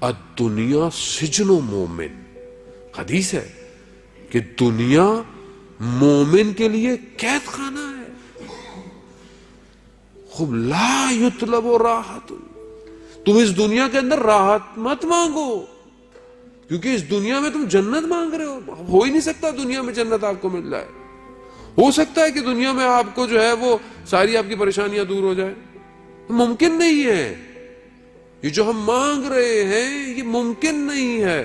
الدنیا سجن مومن، حدیث ہے کہ دنیا مومن کے لیے قید خانہ ہے. خوب لا یطلب راحت، تم اس دنیا کے اندر راحت مت مانگو، کیونکہ اس دنیا میں تم جنت مانگ رہے ہو ہی نہیں سکتا دنیا میں جنت آپ کو مل جائے. ہو سکتا ہے کہ دنیا میں آپ کو جو ہے وہ ساری آپ کی پریشانیاں دور ہو جائے، ممکن نہیں ہے. یہ جو ہم مانگ رہے ہیں یہ ممکن نہیں ہے.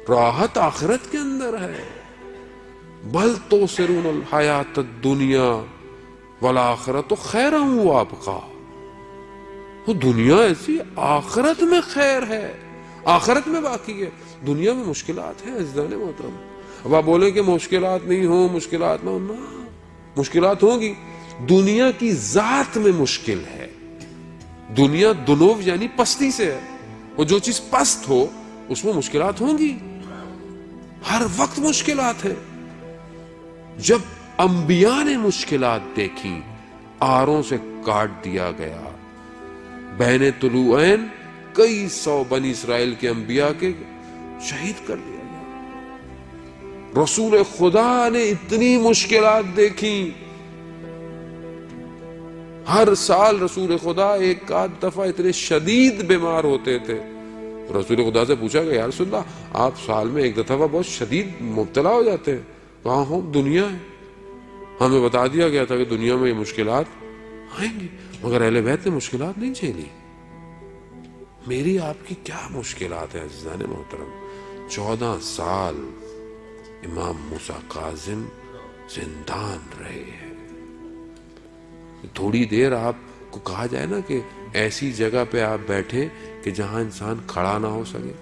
راحت آخرت کے اندر ہے. بل تؤثرون الحیات الدنیا والآخرۃ خیر وابقیٰ. وہ دنیا ایسی، آخرت میں خیر ہے، آخرت میں باقی ہے. دنیا میں مشکلات ہیں عزیزان محترم. اب آپ بولیں کہ مشکلات نہیں ہوں، مشکلات نہ ہوں، مشکلات ہوں گی. دنیا کی ذات میں مشکل ہے. دنیا دنو یعنی پستی سے ہے، اور جو چیز پست ہو اس میں مشکلات ہوں گی، ہر وقت مشکلات ہیں. جب انبیاء نے مشکلات دیکھی، آروں سے کاٹ دیا گیا، بین طلوعین کئی سو بنی اسرائیل کے انبیاء کے شہید کر دیا گیا. رسول خدا نے اتنی مشکلات دیکھی. ہر سال رسول خدا ایک آدھ دفعہ اتنے شدید بیمار ہوتے تھے. رسول خدا سے پوچھا کہ یا رسول اللہ، آپ سال میں ایک دفعہ بہت شدید مبتلا ہو جاتے ہیں. کہاں ہو؟ دنیا ہے. ہمیں بتا دیا گیا تھا کہ دنیا میں یہ مشکلات آئیں گی، مگر اہل بیت نے مشکلات نہیں جھیلی. میری آپ کی کیا مشکلات ہیں عزیزان محترم؟ 14 سال امام موسیٰ کاظم زندان رہے ہیں. تھوڑی دیر آپ کو کہا جائے نا کہ ایسی جگہ پہ آپ بیٹھے کہ جہاں انسان کھڑا نہ ہو سکے،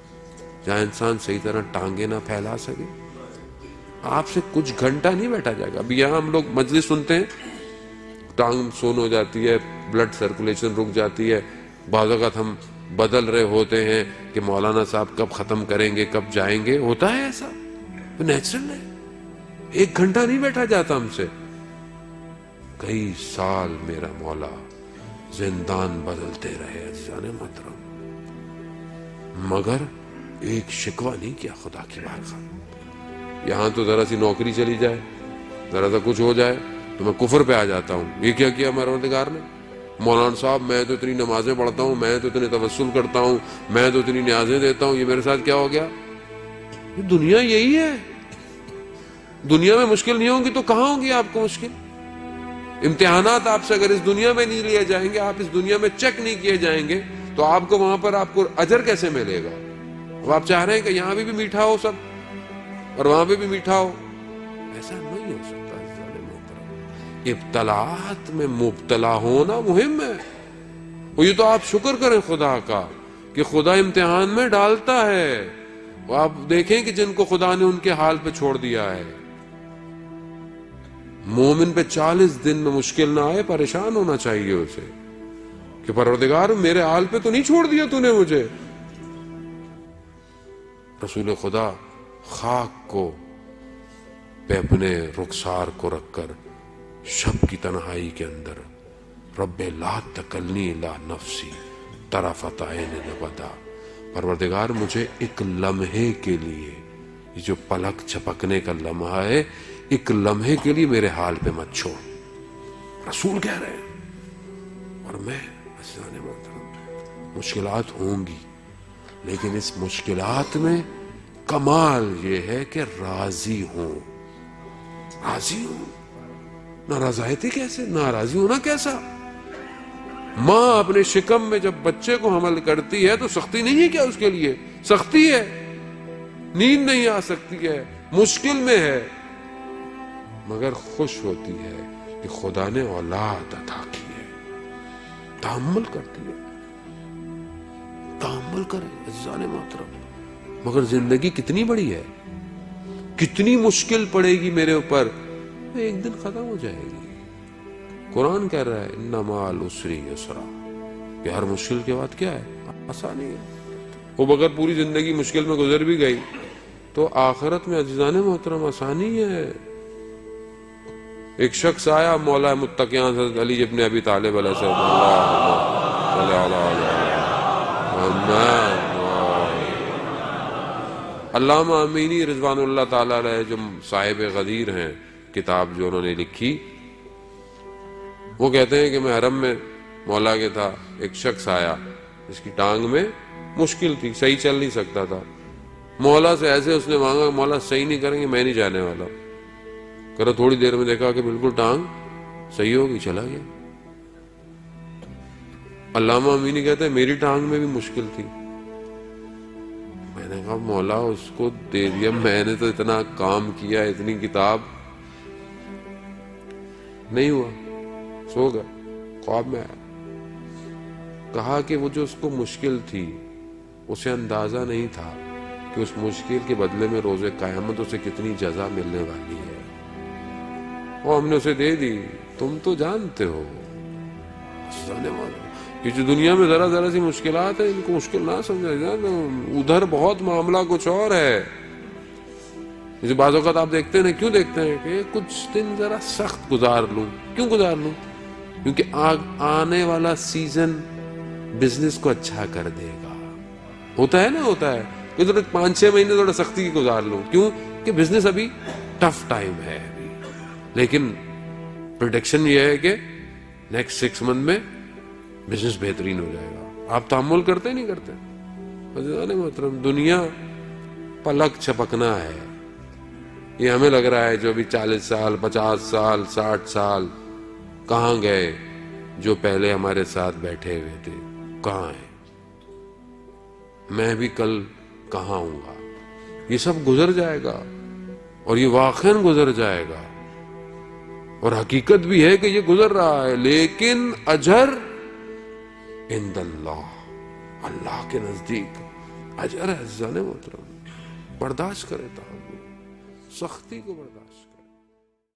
جہاں انسان صحیح طرح ٹانگیں نہ پھیلا سکے، آپ سے کچھ گھنٹہ نہیں بیٹھا جائے گا. ابھی یہاں ہم لوگ مجلس سنتے ہیں، ٹانگ سون ہو جاتی ہے، بلڈ سرکولیشن رک جاتی ہے. بعض اوقات ہم بدل رہے ہوتے ہیں کہ مولانا صاحب کب ختم کریں گے، کب جائیں گے. ہوتا ہے ایسا، نیچرل ہے. ایک گھنٹہ نہیں بیٹھا جاتا ہم سے. کئی سال میرا مولا زندان بدلتے رہے عزیزان محترم، مگر ایک شکوہ نہیں کیا خدا کی بارگاہ. یہاں تو ذرا سی نوکری چلی جائے، ذرا سا کچھ ہو جائے تو میں کفر پہ آ جاتا ہوں. یہ کیا کیا پروردگار نے؟ مولانا صاحب میں تو اتنی نمازیں پڑھتا ہوں، میں تو اتنے توسل کرتا ہوں، میں تو اتنی نیازیں دیتا ہوں، یہ میرے ساتھ کیا ہو گیا؟ یہ دنیا یہی ہے. دنیا میں مشکل نہیں ہوگی تو کہاں ہوگی آپ کو مشکل؟ امتحانات آپ سے اگر اس دنیا میں نہیں لیے جائیں گے، آپ اس دنیا میں چیک نہیں کیے جائیں گے، تو آپ کو وہاں پر آپ کو اجر کیسے ملے گا؟ اب آپ چاہ رہے ہیں کہ یہاں بھی میٹھا ہو سب اور وہاں پہ بھی میٹھا ہو، ایسا نہیں ہو سکتا. ابتلاات میں مبتلا ہونا مہم ہے. وہ یہ تو آپ شکر کریں خدا کا کہ خدا امتحان میں ڈالتا ہے. وہ آپ دیکھیں کہ جن کو خدا نے ان کے حال پہ چھوڑ دیا ہے. مومن پہ 40 دن میں مشکل نہ آئے، پریشان ہونا چاہیے اسے کہ پروردگار میرے حال پہ تو نہیں چھوڑ دیا تو نے مجھے. رسول خدا خاک کو پہ اپنے رخسار کو رکھ کر شب کی تنہائی کے اندر، رب لا تکلنی الا نفسی طرفۃ عین ابدا، پروردگار مجھے ایک لمحے کے لیے، یہ جو پلک جھپکنے کا لمحہ ہے، ایک لمحے کے لیے میرے حال پہ مت چھوڑ. رسول کہہ رہے ہیں. اور میں عزیزان محترم، مشکلات ہوں گی، لیکن اس مشکلات میں کمال یہ ہے کہ راضی ہوں. راضی ہوں. ناراضی کیسے؟ ناراضی ہونا کیسا؟ ماں اپنے شکم میں جب بچے کو حمل کرتی ہے تو سختی نہیں ہے کیا؟ اس کے لیے سختی ہے، نیند نہیں آ سکتی ہے، مشکل میں ہے، مگر خوش ہوتی ہے کہ خدا نے اولاد عطا کی ہے. تحمل کرتی ہے. تحمل کرے عزیزان محترم. مگر زندگی کتنی بڑی ہے، کتنی مشکل پڑے گی میرے اوپر، ایک دن ختم ہو جائے گی. قرآن کہہ رہا ہے ان مع العسر یسرا، کہ ہر مشکل کے بعد کیا ہے؟ آسانی ہے. وہ اگر پوری زندگی مشکل میں گزر بھی گئی تو آخرت میں عزیزان محترم آسانی ہے. ایک شخص آیا مولا متقیان حضرت علی ابن ابی طالب علیہ السلام، علامہ امینی رضوان اللہ تعالی علیہ جو صاحب غدیر ہیں، کتاب جو انہوں نے لکھی، وہ کہتے ہیں کہ میں حرم میں مولا کے تھا، ایک شخص آیا جس کی ٹانگ میں مشکل تھی، صحیح چل نہیں سکتا تھا. مولا سے ایسے اس نے مانگا کہ مولا صحیح نہیں کریں گے میں نہیں جانے والا. کرو تھوڑی دیر میں دیکھا کہ بالکل ٹانگ صحیح ہوگی، چلا گیا. علامہ امینی کہتے ہیں میری ٹانگ میں بھی مشکل تھی. میں نے کہا مولا اس کو دے دیا، میں نے تو اتنا کام کیا، اتنی کتاب، نہیں ہوا، سو گیا. خواب میں آیا، کہا کہ وہ جو اس کو مشکل تھی اسے اندازہ نہیں تھا کہ اس مشکل کے بدلے میں روز قیامت اسے کتنی جزا ملنے والی ہے. وہ ہم نے اسے دے دی. تم تو جانتے ہو یہ جو دنیا میں ذرا ذرا سی مشکلات ہیں ان کو مشکل نہ سمجھا جائے، ادھر بہت معاملہ کچھ اور ہے. جیسے بعض اوقات آپ دیکھتے ہیں، کیوں دیکھتے ہیں کہ کچھ دن ذرا سخت گزار لوں. کیوں گزار لوں؟ کیونکہ آنے والا سیزن بزنس کو اچھا کر دے گا. ہوتا ہے نا، ہوتا ہے کہ 5-6 مہینے تھوڑا سختی کی گزار لوں. کیوں کہ بزنس ابھی ٹف ٹائم ہے ابھی. لیکن پریڈکشن یہ ہے کہ نیکسٹ 6 منتھ میں بزنس بہترین ہو جائے گا. آپ تحمل کرتے نہیں کرتے؟ عزیزان محترم، دنیا پلک چھپکنا ہے. یہ ہمیں لگ رہا ہے جو ابھی 40 سال 50 سال 60 سال کہاں گئے، جو پہلے ہمارے ساتھ بیٹھے ہوئے تھے کہاں ہیں؟ میں بھی کل کہاں ہوں گا؟ یہ سب گزر جائے گا، اور یہ واقعاً گزر جائے گا، اور حقیقت بھی ہے کہ یہ گزر رہا ہے. لیکن اجر عند اللہ، اللہ کے نزدیک اجر ہے. عزیزان محترم، برداشت کرے، تحمل، سختی کو برداشت کرے.